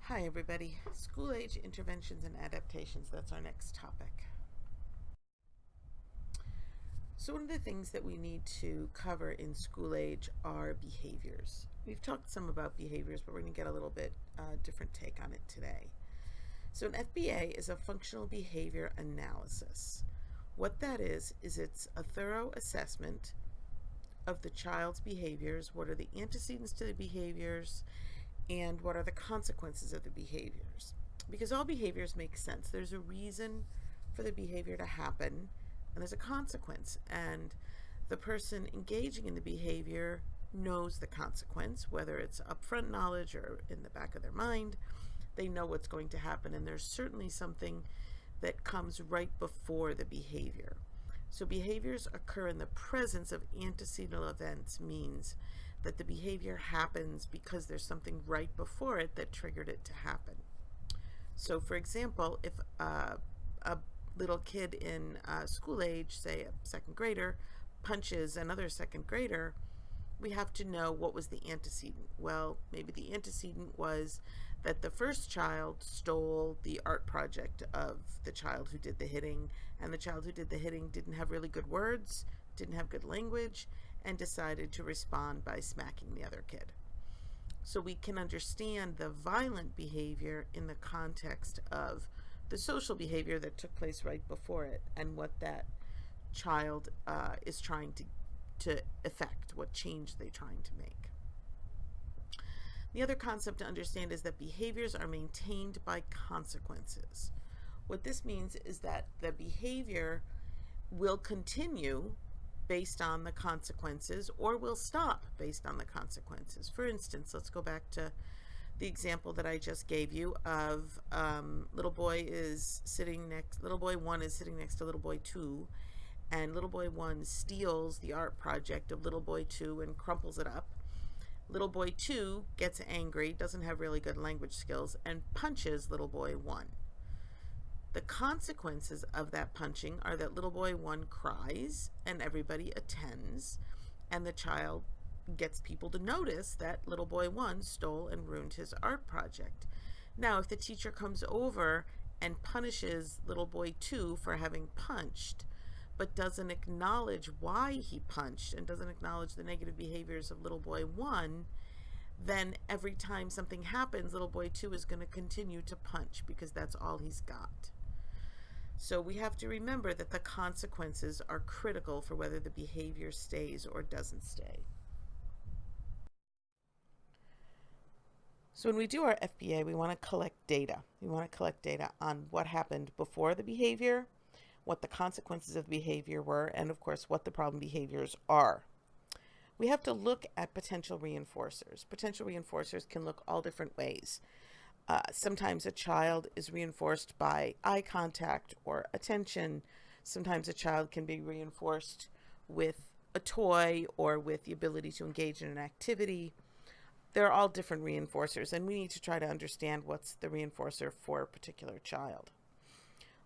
Hi everybody, school age interventions and adaptations, that's our next topic. So one of the things that we need to cover in school age are behaviors. We've talked some about behaviors, but we're going to get a little bit different take on it today. So an FBA is a functional behavior analysis. What that is it's a thorough assessment of the child's behaviors, what are the antecedents to the behaviors, and what are the consequences of the behaviors. Because all behaviors make sense. There's a reason for the behavior to happen, and there's a consequence. And the person engaging in the behavior knows the consequence, whether it's upfront knowledge or in the back of their mind. They know what's going to happen, and there's certainly something that comes right before the behavior. So behaviors occur in the presence of antecedent events means that the behavior happens because there's something right before it that triggered it to happen. So for example, if a little kid in school age, say a second grader, punches another second grader, we have to know what was the antecedent. Well, maybe the antecedent was that the first child stole the art project of the child who did the hitting, and the child who did the hitting didn't have really good words, didn't have good language, and decided to respond by smacking the other kid. So we can understand the violent behavior in the context of the social behavior that took place right before it and what that child is trying to affect, what change they're trying to make. The other concept to understand is that behaviors are maintained by consequences. What this means is that the behavior will continue based on the consequences or will stop based on the consequences. For instance, let's go back to the example that I just gave you of little boy 1 is sitting next to little boy 2, and little boy 1 steals the art project of little boy 2 and crumples it up. Little boy 2 gets angry, doesn't have really good language skills, and punches little boy 1. The consequences of that punching are that little boy 1 cries and everybody attends, and the child gets people to notice that little boy 1 stole and ruined his art project. Now, if the teacher comes over and punishes little boy 2 for having punched, but doesn't acknowledge why he punched and doesn't acknowledge the negative behaviors of little boy 1, then every time something happens, little boy 2 is going to continue to punch because that's all he's got. So we have to remember that the consequences are critical for whether the behavior stays or doesn't stay. So when we do our FBA, we want to collect data. We want to collect data on what happened before the behavior, what the consequences of the behavior were, and of course what the problem behaviors are. We have to look at potential reinforcers. Potential reinforcers can look all different ways. Sometimes a child is reinforced by eye contact or attention. Sometimes a child can be reinforced with a toy or with the ability to engage in an activity. They're all different reinforcers, and we need to try to understand what's the reinforcer for a particular child.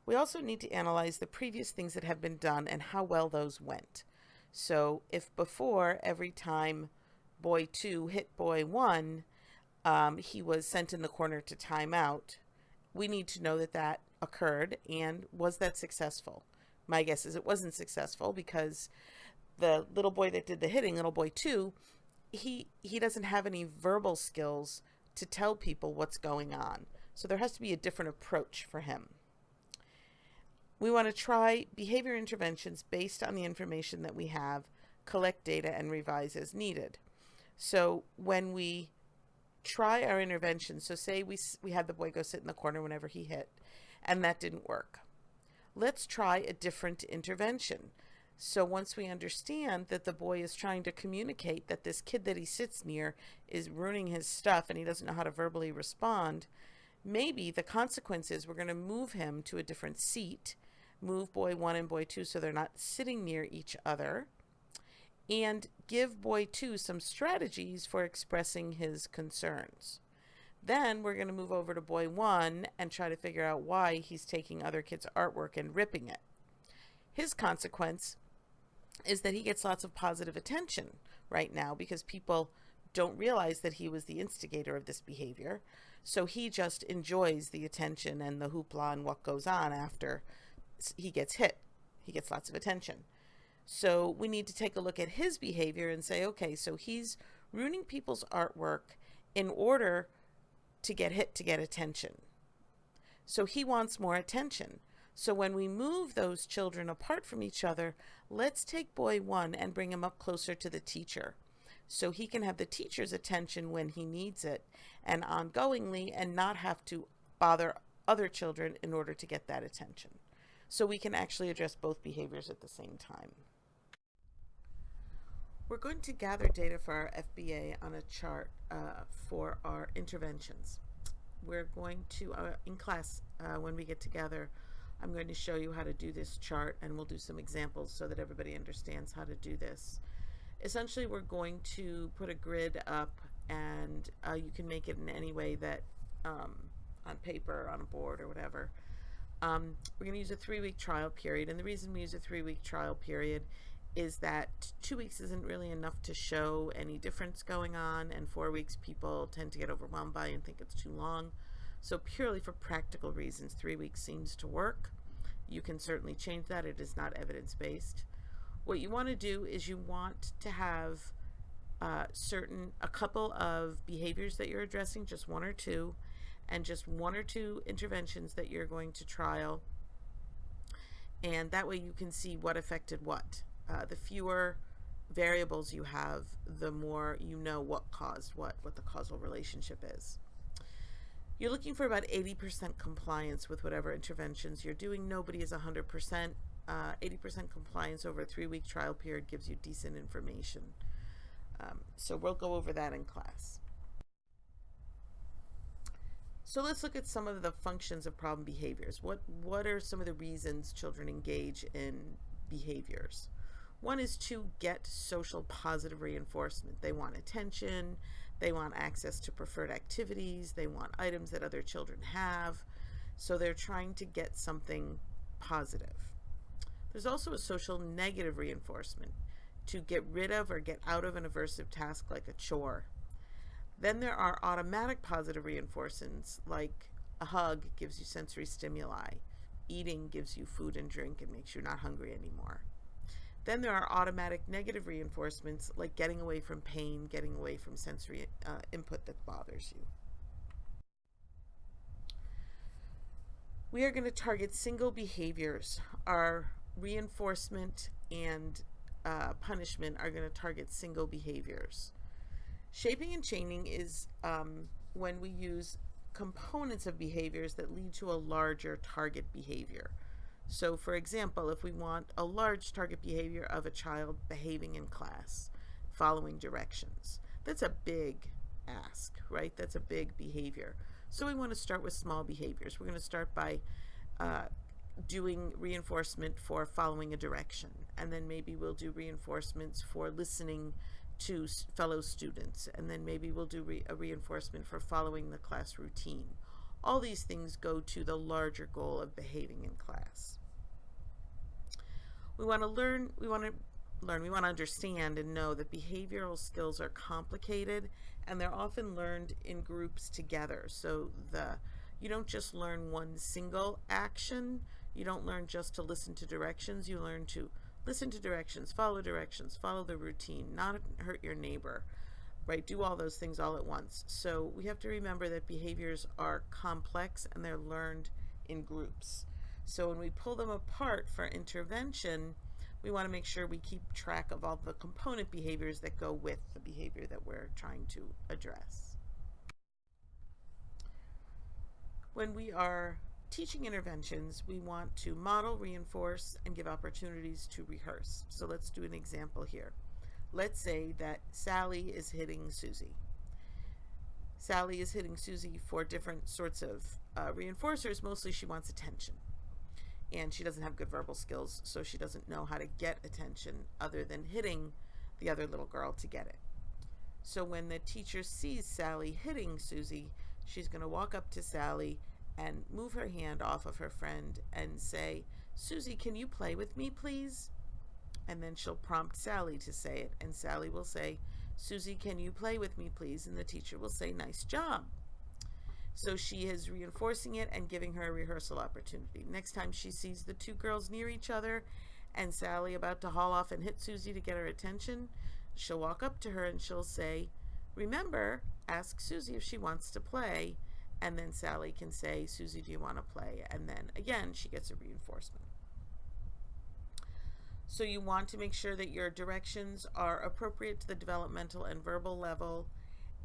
We also need to analyze the previous things that have been done and how well those went. So if before, every time boy 2 hit boy 1, he was sent in the corner to time out, we need to know that that occurred, and was that successful? My guess is it wasn't successful because the little boy that did the hitting, little boy 2, he doesn't have any verbal skills to tell people what's going on. So there has to be a different approach for him. We want to try behavior interventions based on the information that we have, collect data, and revise as needed. So when we try our intervention, so say we had the boy go sit in the corner whenever he hit, and that didn't work. Let's try a different intervention. So once we understand that the boy is trying to communicate that this kid that he sits near is ruining his stuff and he doesn't know how to verbally respond, maybe the consequence is we're going to move him to a different seat, move boy 1 and boy 2 so they're not sitting near each other, and give boy 2 some strategies for expressing his concerns. Then we're going to move over to boy 1 and try to figure out why he's taking other kids' artwork and ripping it. His consequence is that he gets lots of positive attention right now because people don't realize that he was the instigator of this behavior. So he just enjoys the attention and the hoopla and what goes on after he gets hit. He gets lots of attention. So we need to take a look at his behavior and say, okay, so he's ruining people's artwork in order to get hit, to get attention. So he wants more attention. So when we move those children apart from each other, let's take boy one and bring him up closer to the teacher, so he can have the teacher's attention when he needs it and ongoingly, and not have to bother other children in order to get that attention. So we can actually address both behaviors at the same time. We're going to gather data for our FBA on a chart for our interventions. We're going to, in class, when we get together, I'm going to show you how to do this chart, and we'll do some examples so that everybody understands how to do this. Essentially, we're going to put a grid up, and you can make it in any way that, on paper, on a board, or whatever. We're going to use a 3-week trial period, and the reason we use a 3-week trial period is that 2 weeks isn't really enough to show any difference going on, and 4 weeks people tend to get overwhelmed by and think it's too long. So purely for practical reasons, 3 weeks seems to work. You can certainly change that. It is not evidence-based. What you want to do is you want to have a couple of behaviors that you're addressing, just 1 or 2, and just 1 or 2 interventions that you're going to trial. And that way you can see what affected what. The fewer variables you have, the more you know what caused what the causal relationship is. You're looking for about 80% compliance with whatever interventions you're doing. Nobody is 100%. 80% compliance over a 3-week trial period gives you decent information. So we'll go over that in class. So let's look at some of the functions of problem behaviors. What are some of the reasons children engage in behaviors? One is to get social positive reinforcement. They want attention, they want access to preferred activities, they want items that other children have, so they're trying to get something positive. There's also a social negative reinforcement, to get rid of or get out of an aversive task like a chore. Then there are automatic positive reinforcements, like a hug gives you sensory stimuli, eating gives you food and drink and makes you not hungry anymore. Then there are automatic negative reinforcements, like getting away from pain, getting away from sensory input that bothers you. We are going to target single behaviors. Our reinforcement and punishment are going to target single behaviors. Shaping and chaining is when we use components of behaviors that lead to a larger target behavior. So for example, if we want a large target behavior of a child behaving in class, following directions, that's a big ask, right? That's a big behavior. So we want to start with small behaviors. We're going to start by doing reinforcement for following a direction, and then maybe we'll do reinforcements for listening to fellow students, and then maybe we'll do a reinforcement for following the class routine. All these things go to the larger goal of behaving in class. We want to understand and know that behavioral skills are complicated, and they're often learned in groups together. So you don't just learn one single action. You don't learn just to listen to directions. You learn to listen to directions, follow the routine, not hurt your neighbor, right? Do all those things all at once. So we have to remember that behaviors are complex and they're learned in groups. So when we pull them apart for intervention, we want to make sure we keep track of all the component behaviors that go with the behavior that we're trying to address. When we are teaching interventions, we want to model, reinforce, and give opportunities to rehearse. So let's do an example here. Let's say that Sally is hitting Susie. Sally is hitting Susie for different sorts of reinforcers. Mostly she wants attention. And she doesn't have good verbal skills, so she doesn't know how to get attention other than hitting the other little girl to get it. So when the teacher sees Sally hitting Susie, she's going to walk up to Sally and move her hand off of her friend and say, "Susie, can you play with me, please?" And then she'll prompt Sally to say it, and Sally will say, Susie, can you play with me, please? And the teacher will say, nice job. So she is reinforcing it and giving her a rehearsal opportunity. Next time she sees the two girls near each other and Sally about to haul off and hit Susie to get her attention, she'll walk up to her and she'll say, remember, ask Susie if she wants to play. And then Sally can say, Susie, do you want to play? And then again, she gets a reinforcement. So you want to make sure that your directions are appropriate to the developmental and verbal level,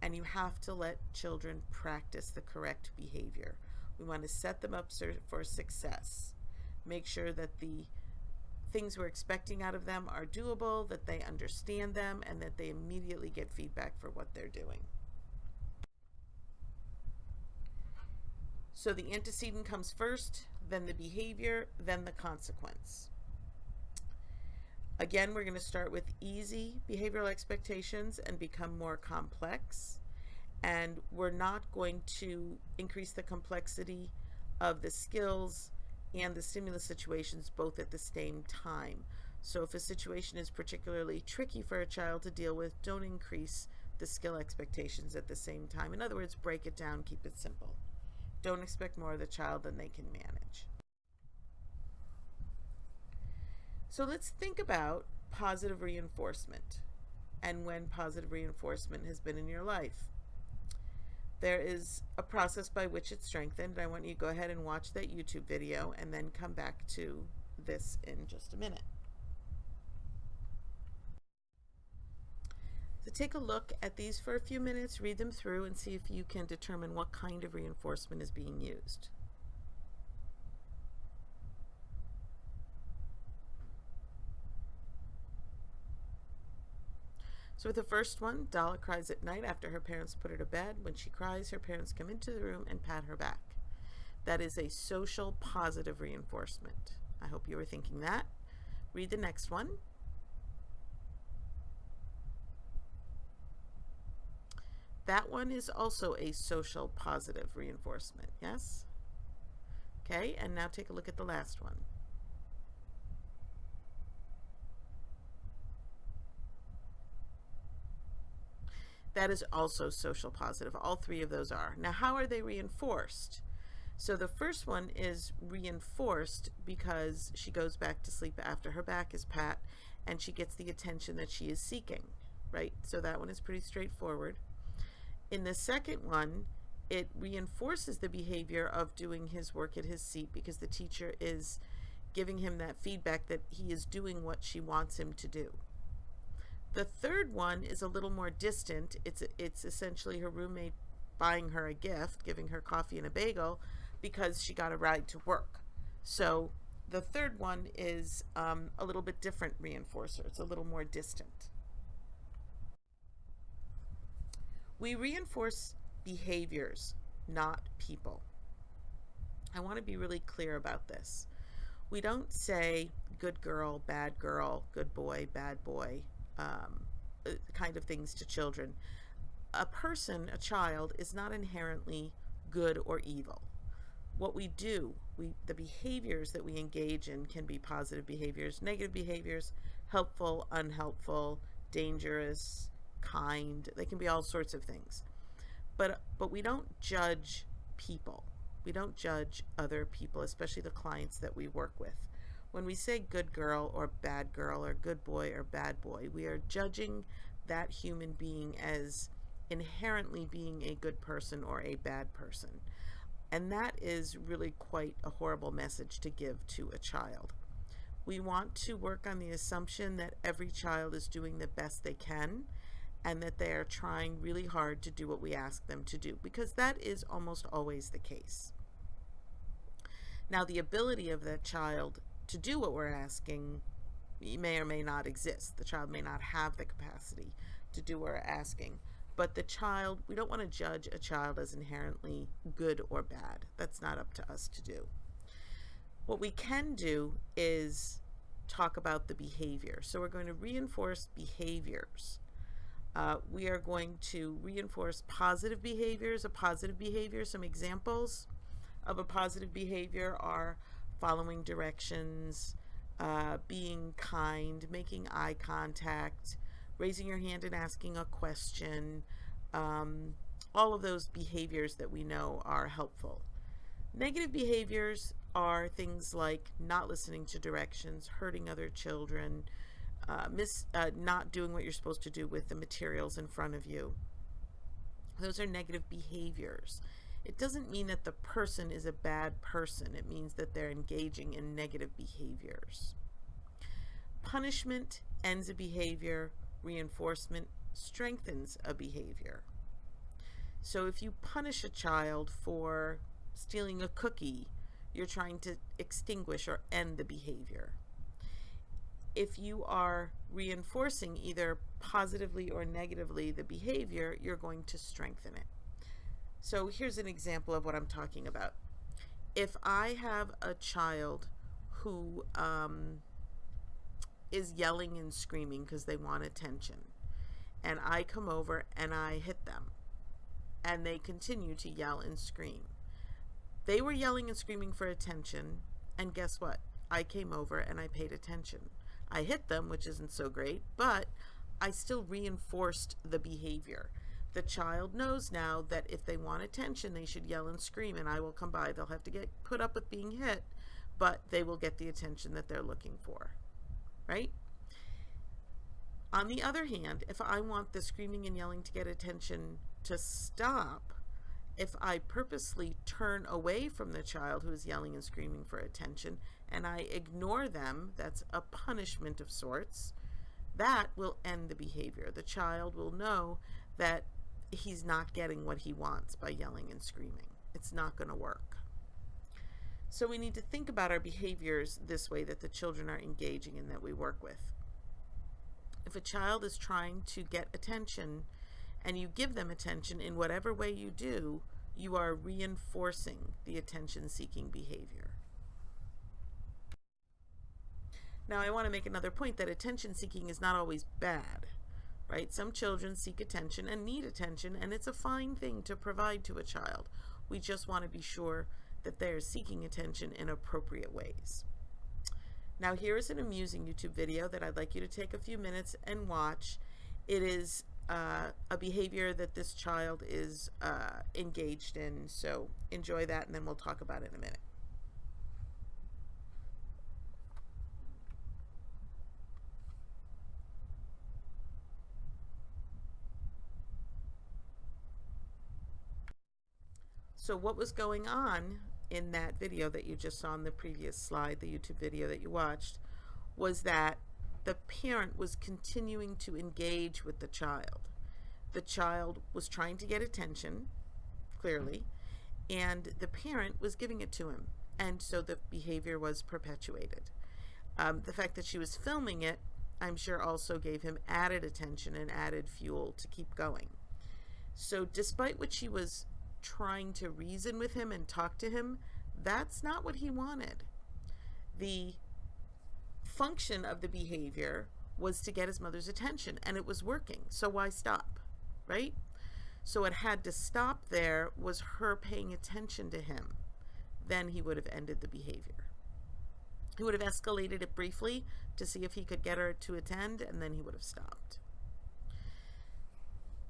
and you have to let children practice the correct behavior. We want to set them up for success. Make sure that the things we're expecting out of them are doable, that they understand them, and that they immediately get feedback for what they're doing. So the antecedent comes first, then the behavior, then the consequence. Again, we're going to start with easy behavioral expectations and become more complex. And we're not going to increase the complexity of the skills and the stimulus situations both at the same time. So if a situation is particularly tricky for a child to deal with, don't increase the skill expectations at the same time. In other words, break it down, keep it simple. Don't expect more of the child than they can manage. So let's think about positive reinforcement and when positive reinforcement has been in your life. There is a process by which it's strengthened. I want you to go ahead and watch that YouTube video and then come back to this in just a minute. So take a look at these for a few minutes, read them through, and see if you can determine what kind of reinforcement is being used. So with the first one, Dala cries at night after her parents put her to bed. When she cries, her parents come into the room and pat her back. That is a social positive reinforcement. I hope you were thinking that. Read the next one. That one is also a social positive reinforcement, yes? Okay, and now take a look at the last one. That is also social positive. All three of those are. Now, how are they reinforced? So the first one is reinforced because she goes back to sleep after her back is pat and she gets the attention that she is seeking, right? So that one is pretty straightforward. In the second one, it reinforces the behavior of doing his work at his seat because the teacher is giving him that feedback that he is doing what she wants him to do. The third one is a little more distant. It's essentially her roommate buying her a gift, giving her coffee and a bagel because she got a ride to work. So the third one is a little bit different reinforcer. It's a little more distant. We reinforce behaviors, not people. I want to be really clear about this. We don't say good girl, good boy, bad boy, kind of things to children. A person, a child, is not inherently good or evil. What we do, the behaviors that we engage in can be positive behaviors, negative behaviors, helpful, unhelpful, dangerous, kind. They can be all sorts of things. But we don't judge people. We don't judge other people, especially the clients that we work with. When we say good girl or good boy or bad boy, we are judging that human being as inherently being a good person or a bad person. And that is really quite a horrible message to give to a child. We want to work on the assumption that every child is doing the best they can and that they are trying really hard to do what we ask them to do, because that is almost always the case. Now, the ability of that child to do what we're asking may or may not exist. The child may not have the capacity to do what we're asking. But the child, we don't want to judge a child as inherently good or bad. That's not up to us to do. What we can do is talk about the behavior. So we're going to reinforce behaviors. We are going to reinforce positive behaviors. Some examples of a positive behavior are following directions, being kind, making eye contact, raising your hand and asking a question, all of those behaviors that we know are helpful. Negative behaviors are things like not listening to directions, hurting other children, not doing what you're supposed to do with the materials in front of you. Those are negative behaviors. It doesn't mean that the person is a bad person. It means that they're engaging in negative behaviors. Punishment ends a behavior. Reinforcement strengthens a behavior. So if you punish a child for stealing a cookie, you're trying to extinguish or end the behavior. If you are reinforcing either positively or negatively the behavior, you're going to strengthen it. So here's an example of what I'm talking about. If I have a child who is yelling and screaming because they want attention, and I come over and I hit them, and they continue to yell and scream. They were yelling and screaming for attention, and guess what? I came over and I paid attention. I hit them, which isn't so great, but I still reinforced the behavior. The child knows now that if they want attention, they should yell and scream, and I will come by. They'll have to get put up with being hit, but they will get the attention that they're looking for, right? On the other hand, if I want the screaming and yelling to get attention to stop, if I purposely turn away from the child who is yelling and screaming for attention and I ignore them, that's a punishment of sorts, that will end the behavior. The child will know that he's not getting what he wants by yelling and screaming. It's not going to work. So we need to think about our behaviors this way that the children are engaging and that we work with. If a child is trying to get attention and you give them attention in whatever way you do, you are reinforcing the attention-seeking behavior. Now, I want to make another point that attention-seeking is not always bad, right? Some children seek attention and need attention, and it's a fine thing to provide to a child. We just want to be sure that they're seeking attention in appropriate ways. Now, here is an amusing YouTube video that I'd like you to take a few minutes and watch. It is a behavior that this child is engaged in, so enjoy that, and then we'll talk about it in a minute. So what was going on in that video that you just saw in the previous slide, the YouTube video that you watched, was that the parent was continuing to engage with the child. The child was trying to get attention, clearly, and the parent was giving it to him. And so the behavior was perpetuated. The fact that she was filming it, I'm sure, also gave him added attention and added fuel to keep going. So despite what she was trying to reason with him and talk to him, that's not what he wanted. The function of the behavior was to get his mother's attention, and it was working, so why stop, right? So it had to stop. There was her paying attention to him. Then he would have ended the behavior. He would have escalated it briefly to see if he could get her to attend, and then he would have stopped.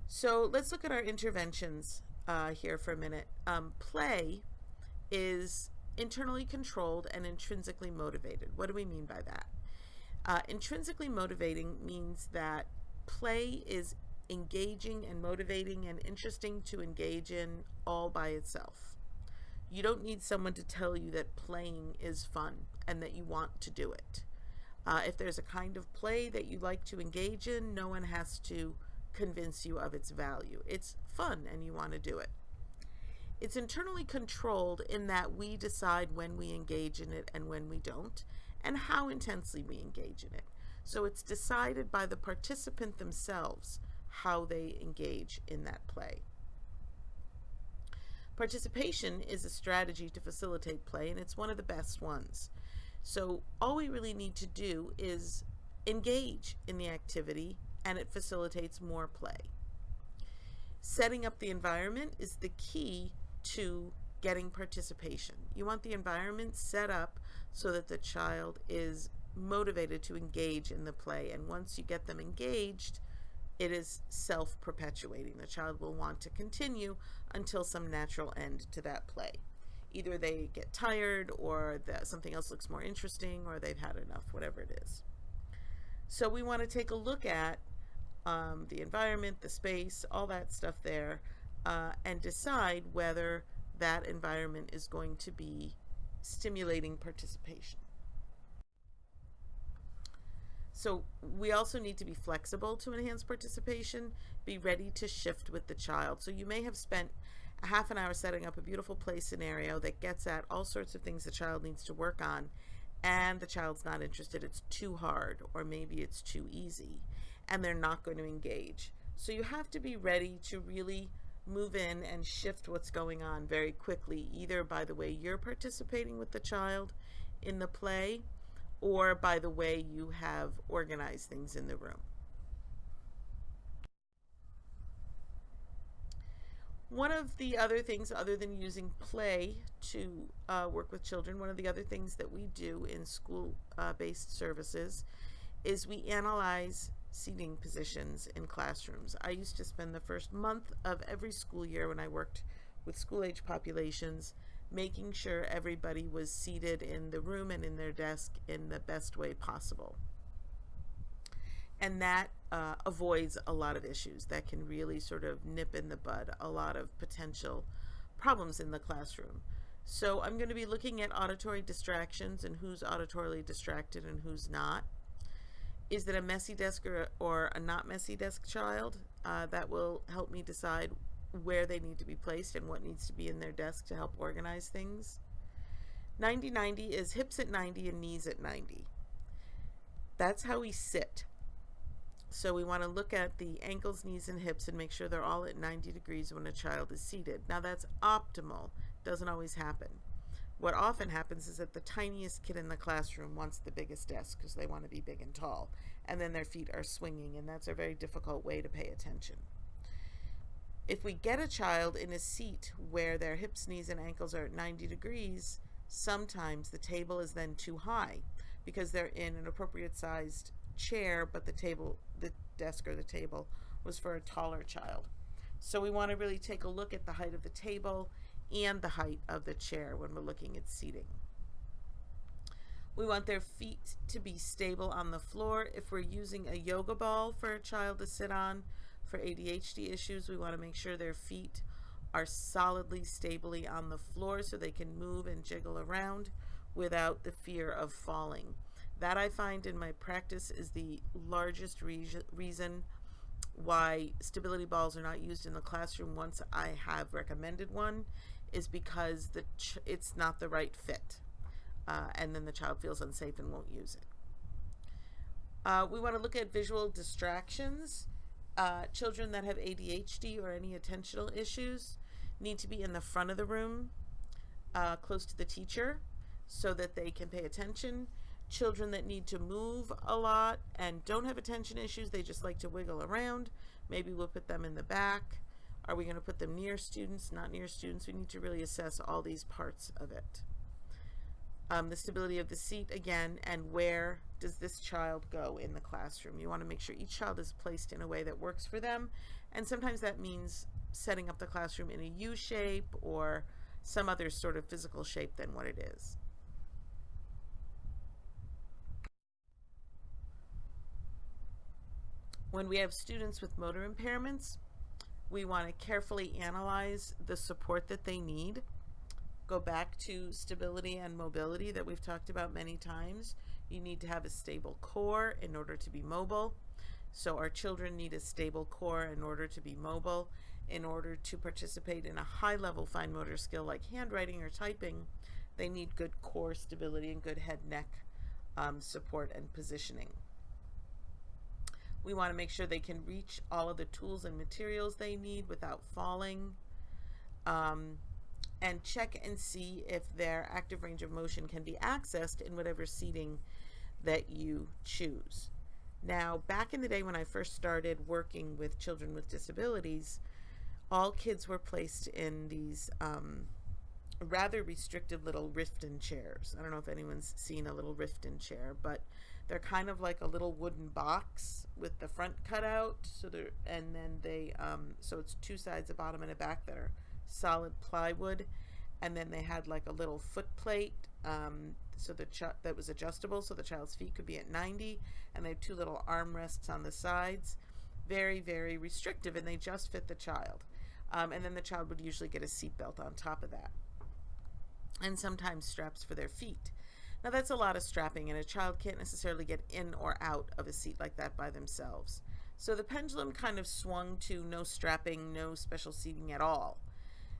So let's look at our interventions here for a minute. Play is internally controlled and intrinsically motivated. What do we mean by that? Intrinsically motivating means that play is engaging and motivating and interesting to engage in all by itself. You don't need someone to tell you that playing is fun and that you want to do it. If there's a kind of play that you like to engage in, no one has to convince you of its value. It's fun and you want to do it. It's internally controlled in that we decide when we engage in it and when we don't, and how intensely we engage in it. So it's decided by the participant themselves how they engage in that play. Participation is a strategy to facilitate play, and it's one of the best ones. So all we really need to do is engage in the activity, and it facilitates more play. Setting up the environment is the key to getting participation. You want the environment set up so that the child is motivated to engage in the play, and once you get them engaged, it is self-perpetuating. The child will want to continue until some natural end to that play. Either they get tired, or that something else looks more interesting, or they've had enough, whatever it is. So we want to take a look at the environment, the space, all that stuff there, and decide whether that environment is going to be stimulating participation. So we also need to be flexible to enhance participation, be ready to shift with the child. So you may have spent a half an hour setting up a beautiful play scenario that gets at all sorts of things the child needs to work on, and the child's not interested. It's too hard, or maybe it's too easy, and they're not going to engage. So you have to be ready to really move in and shift what's going on very quickly, either by the way you're participating with the child in the play, or by the way you have organized things in the room. One of the other things, other than using play to work with children, one of the other things that we do in school-based services is we analyze seating positions in classrooms. I used to spend the first month of every school year when I worked with school-age populations making sure everybody was seated in the room and in their desk in the best way possible. And that avoids a lot of issues that can really sort of nip in the bud a lot of potential problems in the classroom. So I'm going to be looking at auditory distractions and who's auditorily distracted and who's not. Is it a messy desk or a not messy desk child? That will help me decide where they need to be placed and what needs to be in their desk to help organize things. 90-90 is hips at 90 and knees at 90. That's how we sit. So we want to look at the ankles, knees, and hips and make sure they're all at 90 degrees when a child is seated. Now that's optimal. Doesn't always happen. What often happens is that the tiniest kid in the classroom wants the biggest desk because they want to be big and tall, and then their feet are swinging, and that's a very difficult way to pay attention. If we get a child in a seat where their hips, knees, and ankles are at 90 degrees, sometimes the table is then too high because they're in an appropriate sized chair, but the desk or the table was for a taller child. So we want to really take a look at the height of the table and the height of the chair when we're looking at seating. We want their feet to be stable on the floor. If we're using a yoga ball for a child to sit on, for ADHD issues, we want to make sure their feet are solidly, stably on the floor so they can move and jiggle around without the fear of falling. That, I find in my practice, is the largest reason why stability balls are not used in the classroom once I have recommended one, is because it's not the right fit, and then the child feels unsafe and won't use it. We want to look at visual distractions. Children that have ADHD or any attentional issues need to be in the front of the room, close to the teacher, so that they can pay attention. Children that need to move a lot and don't have attention issues, they just like to wiggle around, maybe we'll put them in the back. Are we going to put them near students, not near students? We need to really assess all these parts of it. The stability of the seat again, and where does this child go in the classroom? You want to make sure each child is placed in a way that works for them, and sometimes that means setting up the classroom in a U shape or some other sort of physical shape than what it is. When we have students with motor impairments, we want to carefully analyze the support that they need. Go back to stability and mobility that we've talked about many times. You need to have a stable core in order to be mobile. So our children need a stable core in order to be mobile. In order to participate in a high-level fine motor skill like handwriting or typing, they need good core stability and good head-neck support and positioning. We want to make sure they can reach all of the tools and materials they need without falling. And check and see if their active range of motion can be accessed in whatever seating that you choose. Now, back in the day when I first started working with children with disabilities, all kids were placed in these rather restrictive little Rifton chairs. I don't know if anyone's seen a little Rifton chair, but they're kind of like a little wooden box with the front cut out. So they're, and then they so it's two sides, a bottom and a back, that are solid plywood, and then they had like a little foot plate, so that was adjustable, so the child's feet could be at 90, and they have two little armrests on the sides. Very, very restrictive, and they just fit the child. And then the child would usually get a seatbelt on top of that, and sometimes straps for their feet. Now that's a lot of strapping, and a child can't necessarily get in or out of a seat like that by themselves. So the pendulum kind of swung to no strapping, no special seating at all.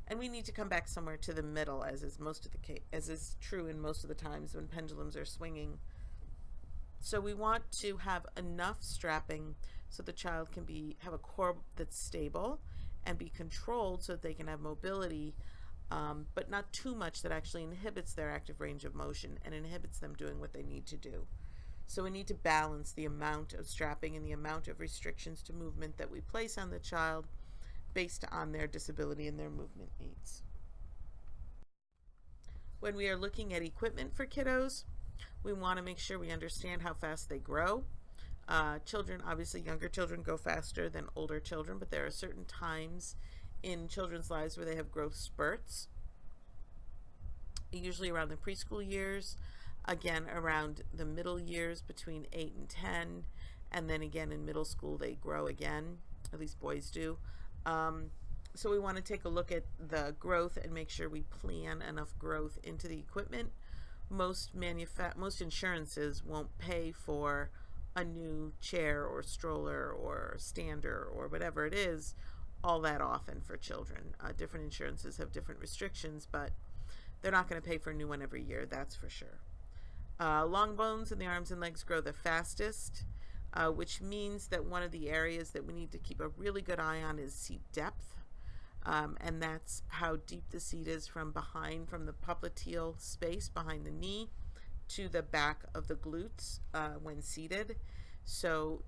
And we need to come back somewhere to the middle, as is true in most of the times when pendulums are swinging. So we want to have enough strapping so the child can have a core that's stable and be controlled so that they can have mobility, but not too much that actually inhibits their active range of motion and inhibits them doing what they need to do. So we need to balance the amount of strapping and the amount of restrictions to movement that we place on the child based on their disability and their movement needs. When we are looking at equipment for kiddos, we want to make sure we understand how fast they grow. Children, obviously younger children go faster than older children, but there are certain times in children's lives where they have growth spurts, usually around the preschool years, again around the middle years between 8 and 10, and then again in middle school they grow again, at least boys do. So we want to take a look at the growth and make sure we plan enough growth into the equipment. Most insurances won't pay for a new chair or stroller or stander or whatever it is all that often for children. Different insurances have different restrictions, but they're not going to pay for a new one every year, that's for sure. Long bones in the arms and legs grow the fastest, which means that one of the areas that we need to keep a really good eye on is seat depth, and that's how deep the seat is from the popliteal space behind the knee to the back of the glutes when seated. So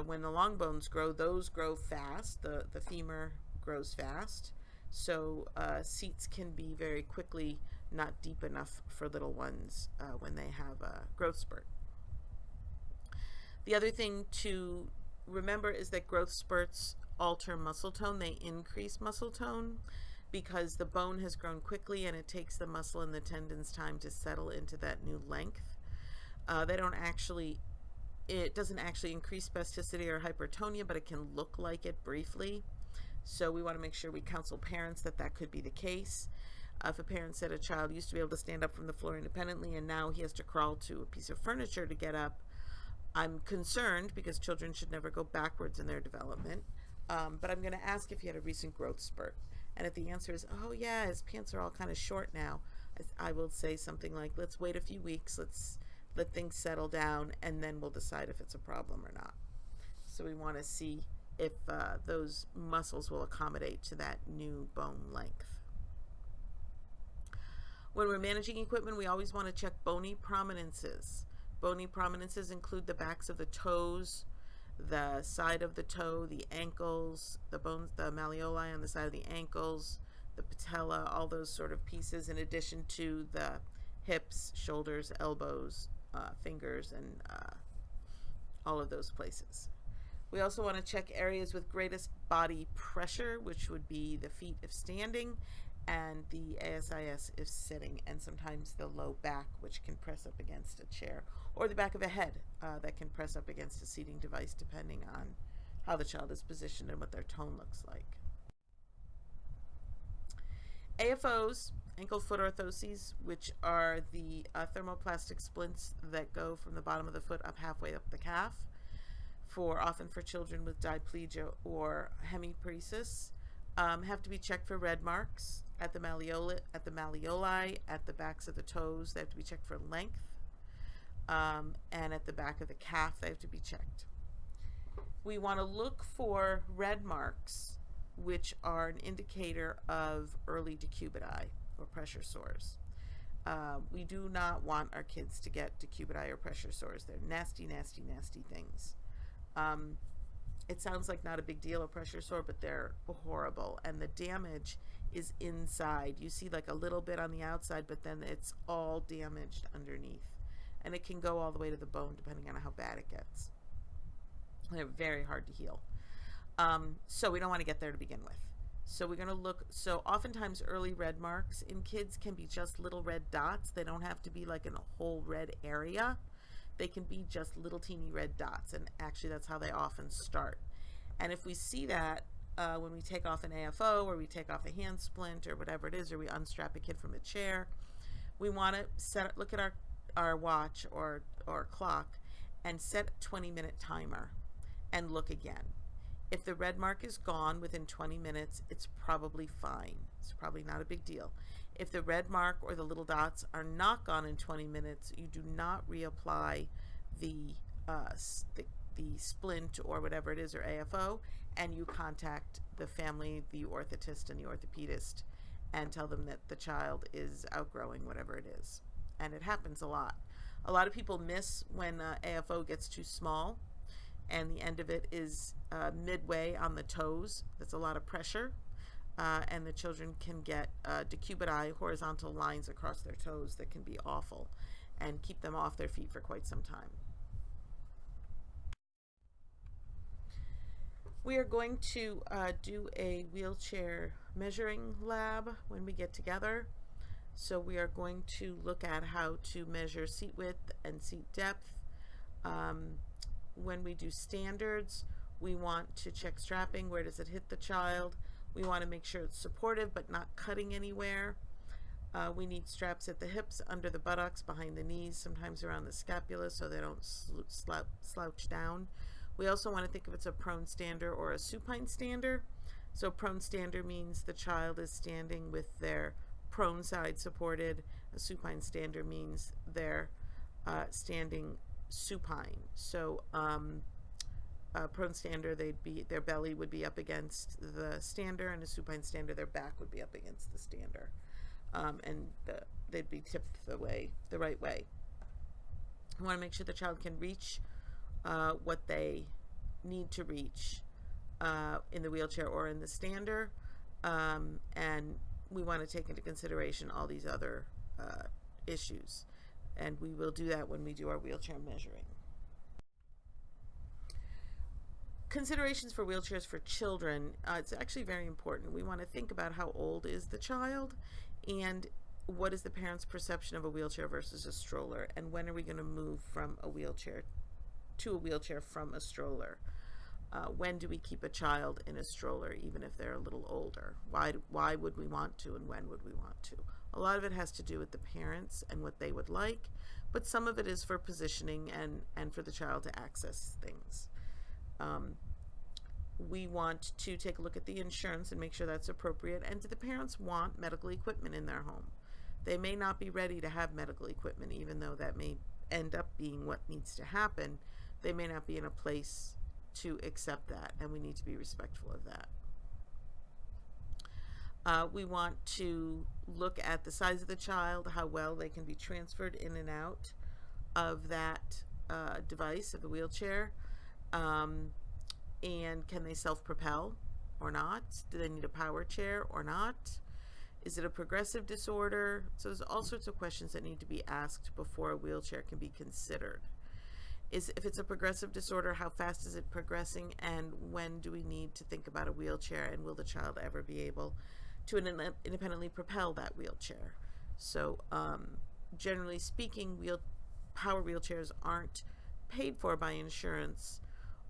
when the long bones grow, those grow fast. The femur grows fast. So seats can be very quickly not deep enough for little ones when they have a growth spurt. The other thing to remember is that growth spurts alter muscle tone. They increase muscle tone because the bone has grown quickly and it takes the muscle and the tendons time to settle into that new length. It doesn't actually increase spasticity or hypertonia, but it can look like it briefly. So we want to make sure we counsel parents that could be the case. If a parent said a child used to be able to stand up from the floor independently and now he has to crawl to a piece of furniture to get up, I'm concerned because children should never go backwards in their development. But I'm going to ask if he had a recent growth spurt. And if the answer is, oh yeah, his pants are all kind of short now, I will say something like, let's wait a few weeks, let's let things settle down, and then we'll decide if it's a problem or not. So we want to see if those muscles will accommodate to that new bone length. When we're managing equipment, we always want to check bony prominences. Bony prominences include the backs of the toes, the side of the toe, the ankles, the bones, the malleoli on the side of the ankles, the patella, all those sort of pieces, in addition to the hips, shoulders, elbows, fingers, and all of those places. We also want to check areas with greatest body pressure, which would be the feet if standing and the ASIS if sitting, and sometimes the low back, which can press up against a chair, or the back of a head that can press up against a seating device, depending on how the child is positioned and what their tone looks like. AFOs, ankle foot orthoses, which are the thermoplastic splints that go from the bottom of the foot up halfway up the calf, often for children with diplegia or hemiparesis, have to be checked for red marks at the malleoli, at the backs of the toes. They have to be checked for length, and at the back of the calf they have to be checked. We want to look for red marks, which are an indicator of early decubiti or pressure sores. We do not want our kids to get decubiti or pressure sores. They're nasty, nasty, nasty things. It sounds like not a big deal, a pressure sore, but they're horrible. And the damage is inside. You see like a little bit on the outside, but then it's all damaged underneath. And it can go all the way to the bone depending on how bad it gets. They're very hard to heal. So we don't want to get there to begin with. So we're going to look, so oftentimes early red marks in kids can be just little red dots. They don't have to be like in a whole red area. They can be just little teeny red dots, and actually that's how they often start. And if we see that when we take off an AFO or we take off a hand splint or whatever it is, or we unstrap a kid from a chair, we want to look at our watch or clock and set a 20-minute timer and look again. If the red mark is gone within 20 minutes, it's probably fine. It's probably not a big deal. If the red mark or the little dots are not gone in 20 minutes, you do not reapply the splint or whatever it is, or AFO, and you contact the family, the orthotist and the orthopedist, and tell them that the child is outgrowing whatever it is. And it happens a lot. A lot of people miss when AFO gets too small, and the end of it is midway on the toes. That's a lot of pressure, and the children can get decubiti, horizontal lines across their toes that can be awful and keep them off their feet for quite some time. We are going to do a wheelchair measuring lab when we get together. So we are going to look at how to measure seat width and seat depth. When we do standards, we want to check strapping. Where does it hit the child? We want to make sure it's supportive but not cutting anywhere. We need straps at the hips, under the buttocks, behind the knees, sometimes around the scapula so they don't slouch down. We also want to think if it's a prone stander or a supine stander. So prone stander means the child is standing with their prone side supported. A supine stander means they're standing supine. So prone stander, their belly would be up against the stander, and a supine stander, their back would be up against the stander, and they'd be tipped the right way. We want to make sure the child can reach what they need to reach in the wheelchair or in the stander, and we want to take into consideration all these other issues, and we will do that when we do our wheelchair measuring. Considerations for wheelchairs for children, it's actually very important. We want to think about how old is the child and what is the parent's perception of a wheelchair versus a stroller, and when are we going to move from a wheelchair to a wheelchair from a stroller. When do we keep a child in a stroller even if they're a little older? Why would we want to, and when would we want to? A lot of it has to do with the parents and what they would like, but some of it is for positioning and for the child to access things. We want to take a look at the insurance and make sure that's appropriate, and do the parents want medical equipment in their home? They may not be ready to have medical equipment, even though that may end up being what needs to happen. They may not be in a place to accept that, and we need to be respectful of that. We want to look at the size of the child, how well they can be transferred in and out of that device, of the wheelchair, and can they self-propel or not? Do they need a power chair or not? Is it a progressive disorder? So there's all sorts of questions that need to be asked before a wheelchair can be considered. If it's a progressive disorder, how fast is it progressing, and when do we need to think about a wheelchair, and will the child ever be able to independently propel that wheelchair? So generally speaking, power wheelchairs aren't paid for by insurance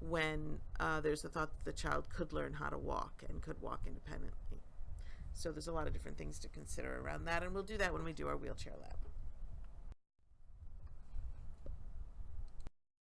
when there's the thought that the child could learn how to walk and could walk independently. So there's a lot of different things to consider around that, and we'll do that when we do our wheelchair lab.